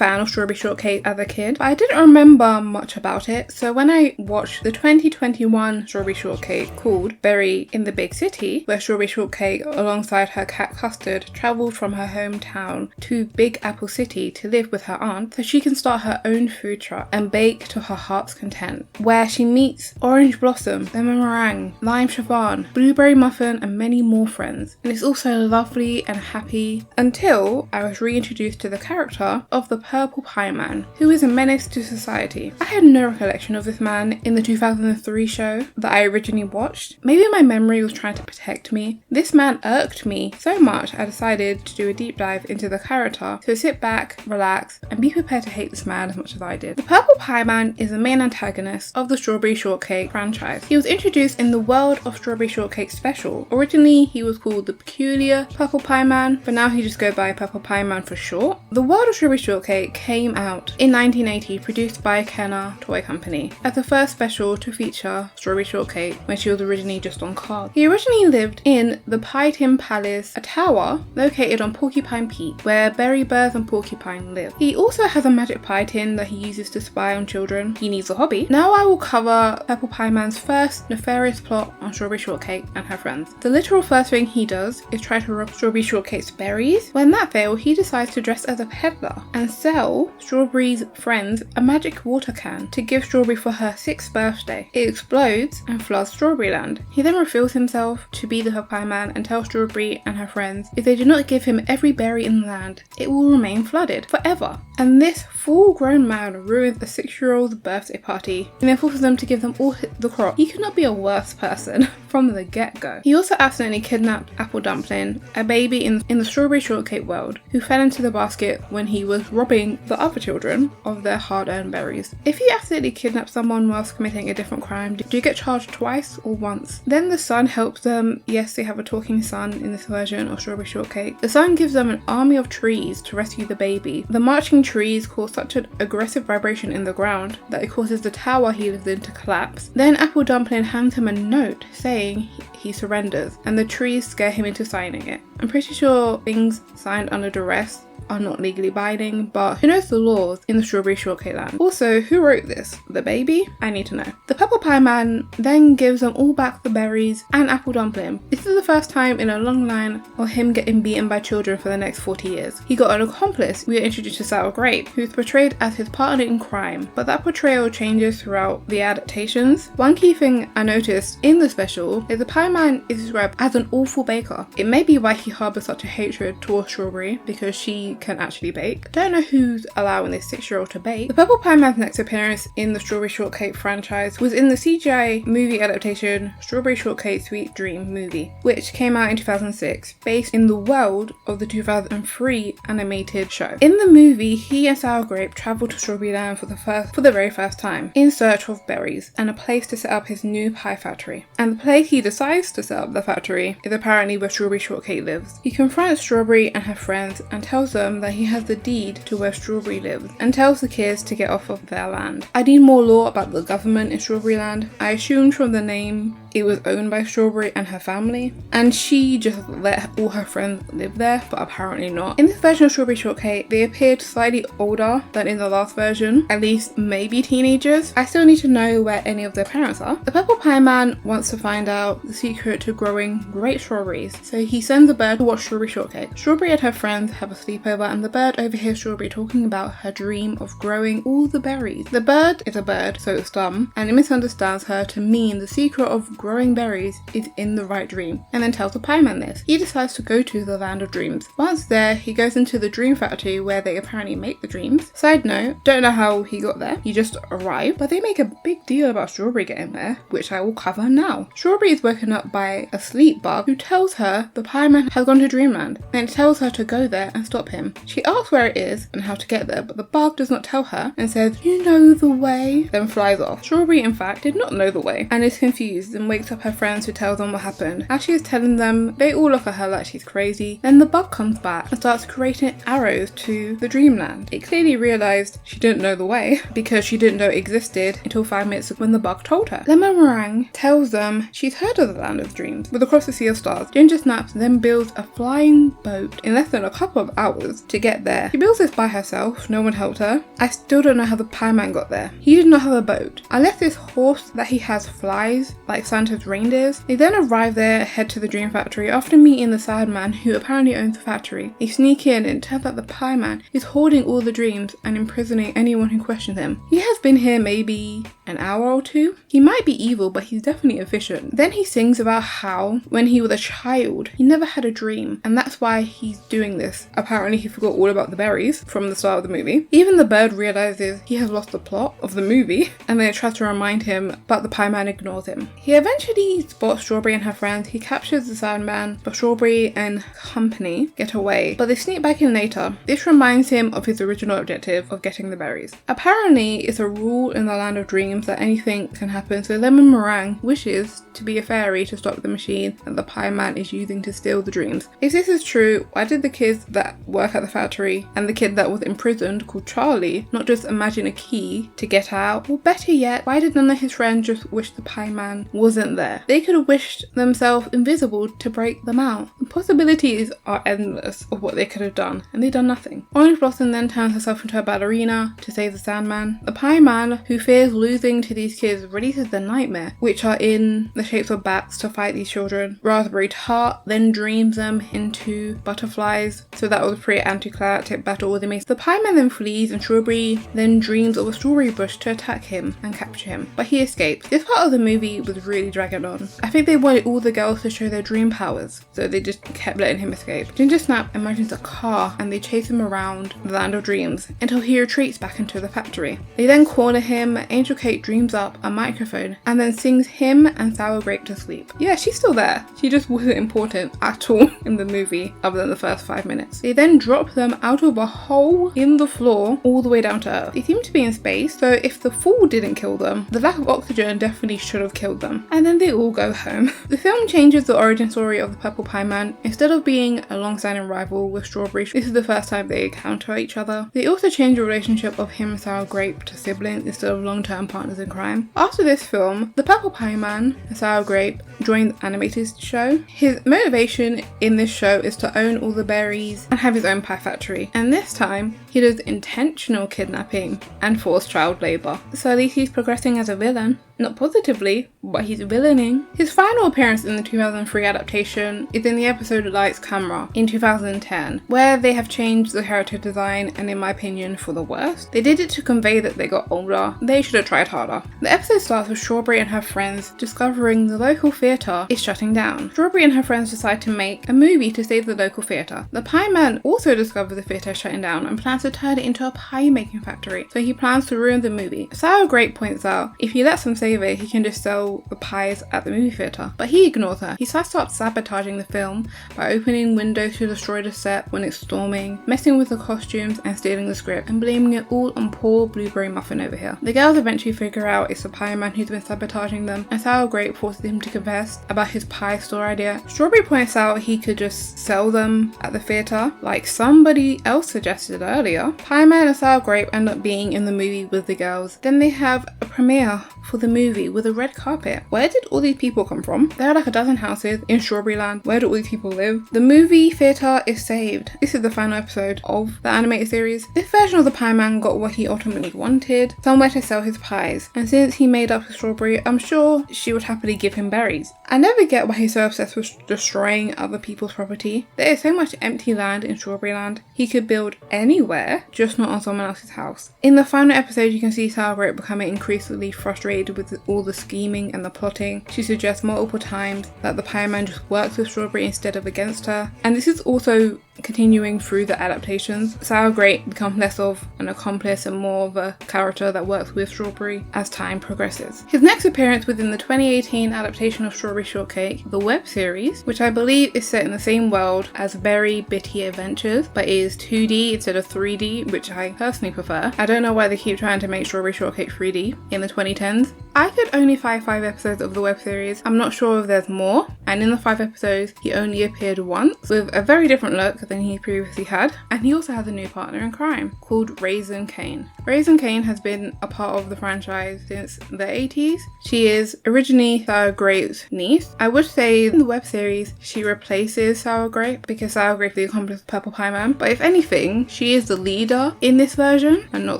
fan of Strawberry Shortcake as a kid, but I didn't remember much about it. So when I watched the 2021 Strawberry Shortcake called Berry in the Big City, where Strawberry Shortcake alongside her cat Custard travelled from her hometown to Big Apple City to live with her aunt so she can start her own food truck and bake to her heart's content, where she meets Orange Blossom, Lemon Meringue, Lime Chiffon, Blueberry Muffin and many more friends. And it's also lovely and happy until I was reintroduced to the character of the Purple Pieman, who is a menace to society. I had no recollection of this man in the 2003 show that I originally watched. Maybe my memory was trying to protect me. This man irked me so much I decided to do a deep dive into the character, so sit back, relax, and be prepared to hate this man as much as I did. The Purple Pieman is the main antagonist of the Strawberry Shortcake franchise. He was introduced in the World of Strawberry Shortcake special. Originally he was called the Peculiar Purple Pieman, but now he just goes by Purple Pieman for short. The World of Strawberry Shortcake came out in 1980, produced by Kenner Toy Company, as the first special to feature Strawberry Shortcake when she was originally just on cards. He originally lived in the Pie Tin Palace, a tower located on Porcupine Peak, where Berry Bears and Porcupine live. He also has a magic pie tin that he uses to spy on children. He needs a hobby. Now I will cover Purple Pieman's first nefarious plot on Strawberry Shortcake and her friends. The literal first thing he does is try to rob Strawberry Shortcake's berries. When that fails, he decides to dress as a peddler and sell Strawberry's friends a magic water can to give Strawberry for her 6th birthday. It explodes and floods Strawberryland. He then reveals himself to be the Pie Man and tells Strawberry and her friends if they do not give him every berry in the land, it will remain flooded forever. And this full-grown man ruins a 6-year-old's birthday party and then forces them to give them all the crop. He could not be a worse person from the get-go. He also accidentally kidnapped Apple Dumpling, a baby in the Strawberry Shortcake world, who fell into the basket when he was robbing the other children of their hard-earned berries. If you accidentally kidnap someone whilst committing a different crime, do you get charged twice or once? Then the son helps them. Yes, they have a talking son in this version of Strawberry Shortcake. The son gives them an army of trees to rescue the baby. The marching trees cause such an aggressive vibration in the ground that it causes the tower he lives in to collapse. Then Apple Dumpling hands him a note saying he surrenders, and the trees scare him into signing it. I'm pretty sure things signed under duress are not legally binding, but who knows the laws in the Strawberry Shortcake land? Also, who wrote this? The baby? I need to know. The Purple Pieman then gives them all back the berries and Apple Dumpling. This is the first time in a long line of him getting beaten by children for the next 40 years. He got an accomplice. We are introduced to Sour Grape, who's portrayed as his partner in crime, but that portrayal changes throughout the adaptations. One key thing I noticed in the special is the Pieman is described as an awful baker. It may be why he harbours such a hatred towards Strawberry, because she can actually bake. Don't know who's allowing this 6-year-old to bake. The Purple Pieman's next appearance in the Strawberry Shortcake franchise was in the CGI movie adaptation Strawberry Shortcake Sweet Dream movie, which came out in 2006, based in the world of the 2003 animated show. In the movie, he and Sour Grape travel to Strawberryland for the very first time, in search of berries and a place to set up his new pie factory. And the place he decides to set up the factory is apparently where Strawberry Shortcake lives. He confronts Strawberry and her friends and tells them that he has the deed to where Strawberry lives and tells the kids to get off of their land. I need more lore about the government in Strawberryland. I assumed from the name it was owned by Strawberry and her family, and she just let all her friends live there, but apparently not. In this version of Strawberry Shortcake, they appeared slightly older than in the last version, at least maybe teenagers. I still need to know where any of their parents are. The Purple Pieman wants to find out the secret to growing great strawberries, so he sends a bird to watch Strawberry Shortcake. Strawberry and her friends have a sleepover, and the bird overhears Strawberry talking about her dream of growing all the berries. The bird is a bird, so it's dumb, and it misunderstands her to mean the secret of growing berries is in the right dream, and then tells the Pieman this. He decides to go to the land of dreams. Once there, he goes into the dream factory where they apparently make the dreams. Side note, don't know how he got there, he just arrived, but they make a big deal about Strawberry getting there, which I will cover now. Strawberry is woken up by a sleep bug who tells her the Pieman has gone to Dreamland, and it tells her to go there and stop him. She asks where it is and how to get there, but the bug does not tell her and says, "You know the way," then flies off. Strawberry, in fact, did not know the way and is confused and wakes up her friends who tells them what happened. As she is telling them, they all look at her like she's crazy. Then the bug comes back and starts creating arrows to the dreamland. It clearly realised she didn't know the way because she didn't know it existed until 5 minutes when the bug told her. Lemon Meringue tells them she's heard of the land of dreams, with across the sea of stars. Ginger Snaps then builds a flying boat in less than a couple of hours hours to get there. She builds this by herself, no one helped her. I still don't know how the Pie Man got there. He did not have a boat. Unless this horse that he has flies, like Santa's reindeers. They then arrive there, head to the dream factory after meeting the Sandman, who apparently owns the factory. They sneak in and it turns out the Pie Man is hoarding all the dreams and imprisoning anyone who questions him. He has been here maybe an hour or two. He might be evil, but he's definitely efficient. Then he sings about how when he was a child, he never had a dream, and that's why he's doing this. Apparently he forgot all about the berries from the start of the movie. Even the bird realizes he has lost the plot of the movie, and then it tries to remind him, but the Pie Man ignores him. He eventually spots Strawberry and her friends. He captures the Sandman, but Strawberry and company get away, but they sneak back in later. This reminds him of his original objective of getting the berries. Apparently it's a rule in the land of dreams that anything can happen, so Lemon Meringue wishes to be a fairy to stop the machine that the Pie Man is using to steal the dreams. If this is true, why did the kids that work at the factory and the kid that was imprisoned called Charlie not just imagine a key to get out? Or better yet, why did none of his friends just wish the Pie Man wasn't there? They could have wished themselves invisible to break them out. The possibilities are endless of what they could have done, and they've done nothing. Orange Blossom then turns herself into a ballerina to save the Sandman. The Pie Man, who fears losing to these kids, releases the Nightmare, which are in the shapes of bats, to fight these children. Raspberry Tart then dreams them into butterflies, so that was a pretty anticlimactic battle with him. The Pie Man then flees, and Strawberry then dreams of a strawberry bush to attack him and capture him, but he escapes. This part of the movie was really dragging on. I think they wanted all the girls to show their dream powers, so they just kept letting him escape. Ginger Snap imagines a car and they chase him around the land of dreams until he retreats back into the factory. They then corner him. Angel Cake dreams up a microphone and then sings him and Sour Grape to sleep. Yeah, she's still there. She just wasn't important at all in the movie other than the first 5 minutes. They then drop them out of a hole in the floor all the way down to Earth. They seem to be in space, so if the fall didn't kill them, the lack of oxygen definitely should have killed them. And then they all go home. The film changes the origin story of the Purple Pie Man. Instead of being a long-standing rival with Strawberry, this is the first time they encounter each other. They also change the relationship of him and Sour Grape to siblings instead of long-term partners in crime. After this film, the Purple Pie Man and Sour Grape join the animated show. His motivation in this show is to own all the berries and have his own pie factory, and this time he does intentional kidnapping and forced child labour. So at least he's progressing as a villain. Not positively, but he's villaining. His final appearance in the 2003 adaptation is in the episode Lights Camera in 2010, where they have changed the character design, and in my opinion for the worst. They did it to convey that they got older. They should have tried harder. The episode starts with Strawberry and her friends discovering the local theatre is shutting down. Strawberry and her friends decide to make a movie to save the local theatre. The Pie Man also discovers the theatre is shutting down and plans to turn it into a pie making factory, so he plans to ruin the movie. Sour Grape points out if he lets them save it, he can just sell the pies at the movie theatre, but he ignores her. He starts sabotaging the film by opening windows to destroy the set when it's storming, messing with the costumes and stealing the script, and blaming it all on poor Blueberry Muffin over here. The girls eventually figure out it's the Pie Man who's been sabotaging them, and Sour Grape forces him to confess about his pie store idea. Strawberry points out he could just sell them at the theatre, like somebody else suggested earlier. Pie Man and Sour Grape end up being in the movie with the girls. Then they have a premiere for the movie with a red carpet. Where did all these people come from? There are like a dozen houses in Strawberry Land. Where do all these people live? The movie theatre is saved. This is the final episode of the animated series. This version of the Pie Man got what he ultimately wanted, somewhere to sell his pies. And since he made up with Strawberry, I'm sure she would happily give him berries. I never get why he's so obsessed with destroying other people's property. There is so much empty land in Strawberry Land. He could build anywhere, just not on someone else's house. In the final episode, you can see Sour Grape becoming increasingly frustrated with all the scheming and the plotting. She suggests multiple times that the Pie Man just works with Strawberry instead of against her. And this is also continuing through the adaptations. Sour Grape becomes less of an accomplice and more of a character that works with Strawberry as time progresses. His next appearance was in the 2018 adaptation of Strawberry Shortcake, the web series, which I believe is set in the same world as Berry Bitty Adventures, but is 2D instead of 3D, which I personally prefer. I don't know why they keep trying to make Strawberry Shortcake 3D in the 2010s. I could only find 5 episodes of the web series. I'm not sure if there's more. And in the 5 episodes, he only appeared once with a very different look than he previously had. And he also has a new partner in crime called Raising Cane. Raising Cane has been a part of the franchise since the 80s. She is originally Sour Grape's niece. I would say in the web series, she replaces Sour Grape because Sour Grape is the accomplice of Purple Pieman. But if anything, she is the leader in this version and not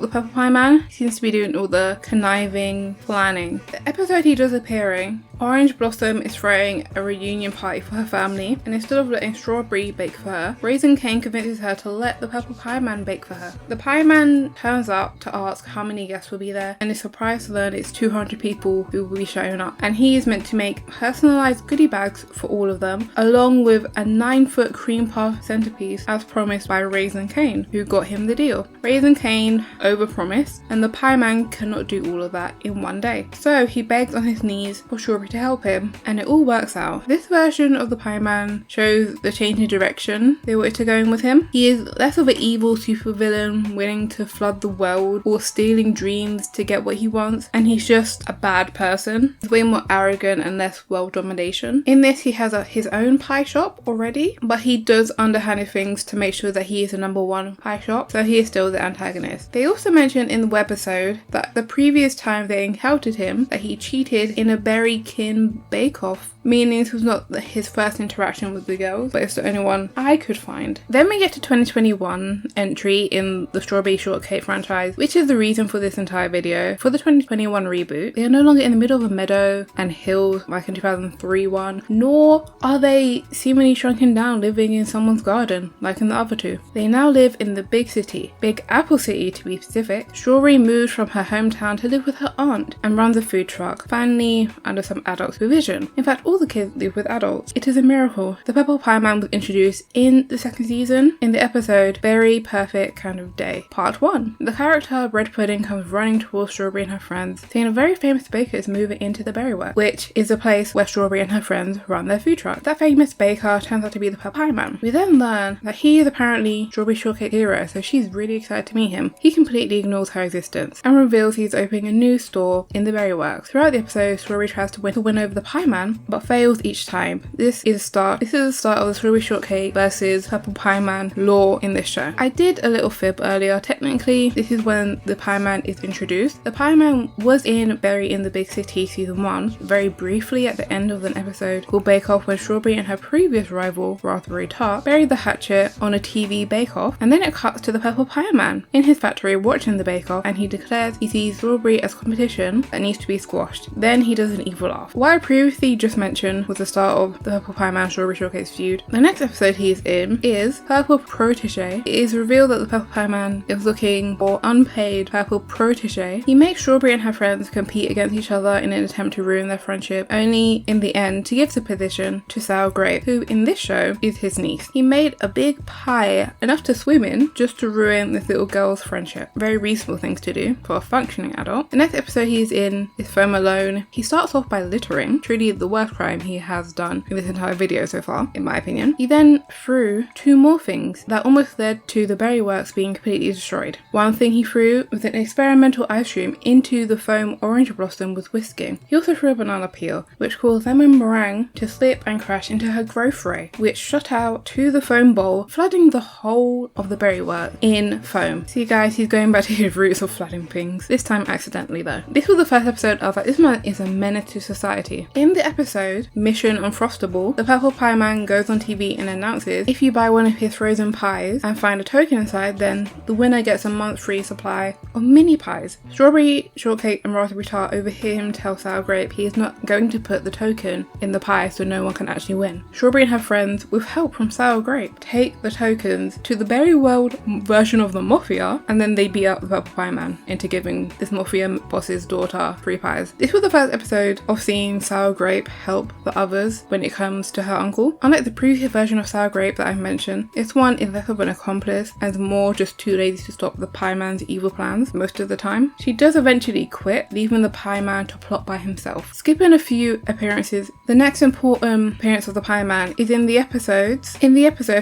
the Purple Pieman. He seems to be doing all the conniving, planning. The episode he does appearing, Orange Blossom is throwing a reunion party for her family, and instead of letting Strawberry bake for her, Raising Cane convinces her to let the Purple Pieman bake for her. The Pieman turns up to ask how many guests will be there, and is surprised to learn it's 200 people who will be showing up. And he is meant to make personalised goodie bags for all of them, along with a 9-foot cream puff centerpiece as promised by Raising Cane, who got him the deal. Raising Cane overpromised, and the Pieman cannot do all of that in one day. So he begs on his knees for Strawberry to help him, and it all works out. This version of the Pieman shows the change in direction they wanted to go in with him. He is less of an evil supervillain willing to flood the world or stealing dreams to get what he wants, and he's just a bad person. He's way more arrogant and less world domination. In this, he has his own pie shop already, but he does underhanded things to make sure that he is the #1 pie shop, so he is still the antagonist. They also mentioned in the webisode that the previous time they encountered him, that he cheated in a berry kin bake-off, meaning this was not his first interaction with the girls, but it's the only one I could find. Then we get to 2021 entry in the Strawberry Shortcake franchise, which is the reason for this entire video. For the 2021 reboot, they are no longer in the middle of a meadow and hills like in 2003 one, nor are they seemingly shrunken down living in someone's garden like in the other two. They now live in the big city, Big Apple City to be specific. Strawberry moved from her hometown to live with her aunt and runs a food truck, finally under some adult supervision. In fact, all the kids live with adults. It is a miracle. The Purple Pieman was introduced in the 2nd season in the episode Very Perfect Kind of Day, Part 1. The character Red Pudding comes running towards Strawberry and her friends, saying a very famous baker is moving into the Berryworks, which is a place where Strawberry and her friends run their food truck. That famous baker turns out to be the Purple Pieman. We then learn that he is apparently Strawberry Shortcake hero, so she's really excited to meet him. He completely ignores her existence and reveals he's opening a new store in the Berryworks. Throughout the episode, Strawberry tries to win over the Pieman, but fails each time. This is the start of the Strawberry Shortcake versus Purple Pieman lore in this show. I did a little fib earlier. Technically, this is when the Pieman is introduced. The Pieman was in Berry in the Big City season 1, very briefly at the end of an episode called Bake Off, when Strawberry and her previous rival, Raspberry Tart, buried the hatchet on a TV Bake Off, and then it cuts to the Purple Pieman in his factory watching the Bake Off, and he declares he sees Strawberry as competition that needs to be squashed. Then he does an evil laugh. What I previously just mentioned was the start of the Purple Pieman Strawberry Shortcake feud. The next episode he is in is Purple Protege. It is revealed that the Purple Pieman is looking for unpaid Purple Protege. He makes Strawberry and her friends compete against each other in an attempt to ruin their friendship, only in the end to give the position to Sour Grape, who in this show is his niece. He made a big pie, enough to swim in, just to ruin this little girl's friendship. Very reasonable things to do for a functioning adult. The next episode he is in is Foam Alone. He starts off by littering, truly the worst crime he has done in this entire video so far, in my opinion. He then threw 2 more things that almost led to the Berryworks being completely destroyed. One thing he threw was an experimental ice cream into the foam Orange Blossom was whisking. He also threw a banana peel, which caused lemon meringue to slip and crash into her growth ray, which shot out to the foam bowl, flooding the whole of the Berryworks in foam. See guys, he's going back to his roots of flooding things, this time accidentally though. This was the first episode of this man is a menace to society. In the episode Mission Unfrostable, the Purple Pieman goes on TV and announces if you buy one of his frozen pies and find a token inside, then the winner gets a month's free supply of mini pies. Strawberry Shortcake and Raspberry Tart overhear him tell Sour Grape he is not going to put the token in the pie so no one can actually win. Strawberry and her friends, with help from Sour Grape, take the tokens to the Berry World version of the Mafia, and then they beat up the Purple Pieman into giving this Mafia boss's daughter free pies. This was the first episode of seeing Sour Grape help help the others when it comes to her uncle. Unlike the previous version of Sour Grape that I've mentioned, this one is less of an accomplice and more just too lazy to stop the Pie Man's evil plans most of the time. She does eventually quit, leaving the Pie Man to plot by himself. Skipping a few appearances, the next important appearance of the Pie Man is in the episode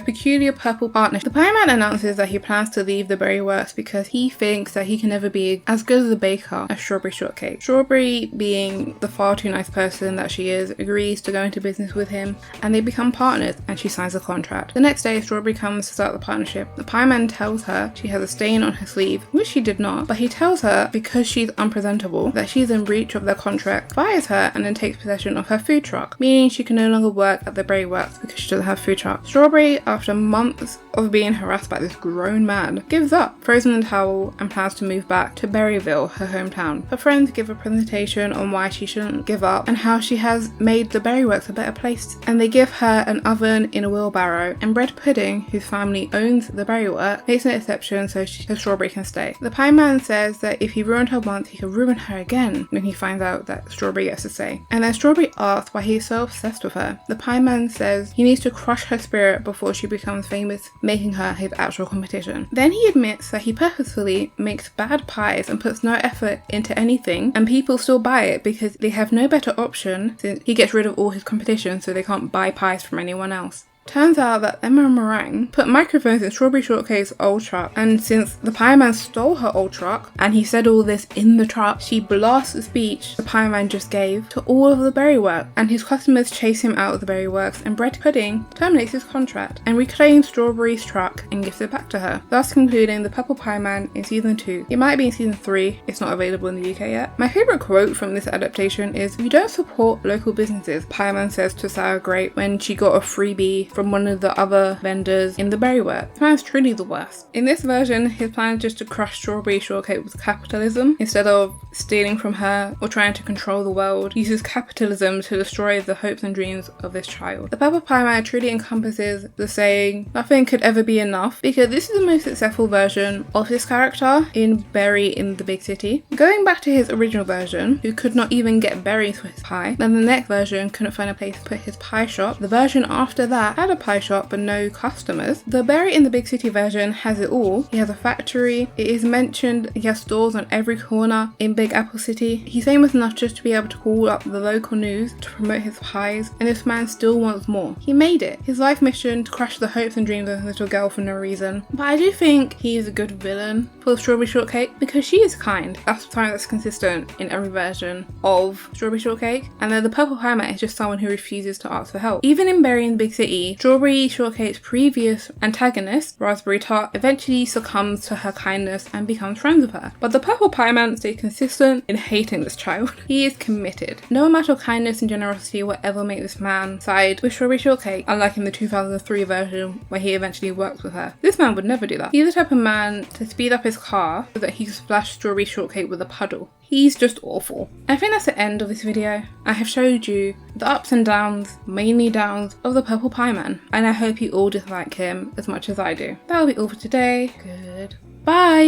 Peculiar Purple Partnership. The Pie Man announces that he plans to leave the Berry Works because he thinks that he can never be as good as a baker as Strawberry Shortcake. Strawberry, being the far too nice person that she is, agrees to go into business with him and they become partners and she signs a contract. The next day, Strawberry comes to start the partnership. The Pie Man tells her she has a stain on her sleeve, which she did not, but he tells her because she's unpresentable that she's in breach of their contract, fires her and then takes possession of her food truck, meaning she can no longer work at the Berry Works because she doesn't have a food truck. Strawberry, after months of being harassed by this grown man, gives up, throws in the towel and plans to move back to Berryville, her hometown. Her friends give a presentation on why she shouldn't give up and how she has made the Berry Works a better place, and they give her an oven in a wheelbarrow, and Bread Pudding, whose family owns the Berry Works, makes an exception so Strawberry can stay. The Pie Man says that if he ruined her once, he could ruin her again when he finds out that Strawberry gets to stay. And then Strawberry asks why he's so obsessed with her. The Pie Man says he needs to crush her spirit before she becomes famous, making her his actual competition. Then he admits that he purposefully makes bad pies and puts no effort into anything, and people still buy it because they have no better option since he gets rid of all his competition, so they can't buy pies from anyone else. Turns out that Emma Meringue put microphones in Strawberry Shortcake's old truck, and since the Pie Man stole her old truck and he said all this in the truck, she blasts the speech the Pie Man just gave to all of the Berry Works, and his customers chase him out of the Berry Works, and Bread Pudding terminates his contract and reclaims Strawberry's truck and gives it back to her, thus concluding the Purple Pie Man in season 2. It might be in season 3, it's not available in the UK yet. My favourite quote from this adaptation is, "You don't support local businesses," Pie Man says to Sour Grape when she got a freebie from one of the other vendors in the Berry Works. This man's truly the worst. In this version, his plan is just to crush Strawberry Shortcake with capitalism. Instead of stealing from her or trying to control the world, he uses capitalism to destroy the hopes and dreams of this child. The Purple Pie Man truly encompasses the saying, "Nothing could ever be enough," because this is the most successful version of this character in Berry in the Big City. Going back to his original version, who could not even get berries for his pie, then the next version couldn't find a place to put his pie shop. The version after that had a pie shop but no customers. The Berry in the Big City version has it all. He has a factory, it is mentioned he has stores on every corner in Big Apple City. He's famous enough just to be able to call up the local news to promote his pies, and this man still wants more. He made it. His life mission to crush the hopes and dreams of his little girl for no reason. But I do think he is a good villain for Strawberry Shortcake because she is kind. That's something that's consistent in every version of Strawberry Shortcake. And then the Purple Pie Man is just someone who refuses to ask for help. Even in Berry in the Big City, Strawberry Shortcake's previous antagonist, Raspberry Tart, eventually succumbs to her kindness and becomes friends with her. But the Purple Pie Man stays consistent in hating this child. He is committed. No amount of kindness and generosity will ever make this man side with Strawberry Shortcake, unlike in the 2003 version where he eventually works with her. This man would never do that. He's the type of man to speed up his car so that he can splash Strawberry Shortcake with a puddle. He's just awful. I think that's the end of this video. I have showed you the ups and downs, mainly downs, of the Purple Pie Man, and I hope you all dislike him as much as I do. That'll be all for today. Goodbye.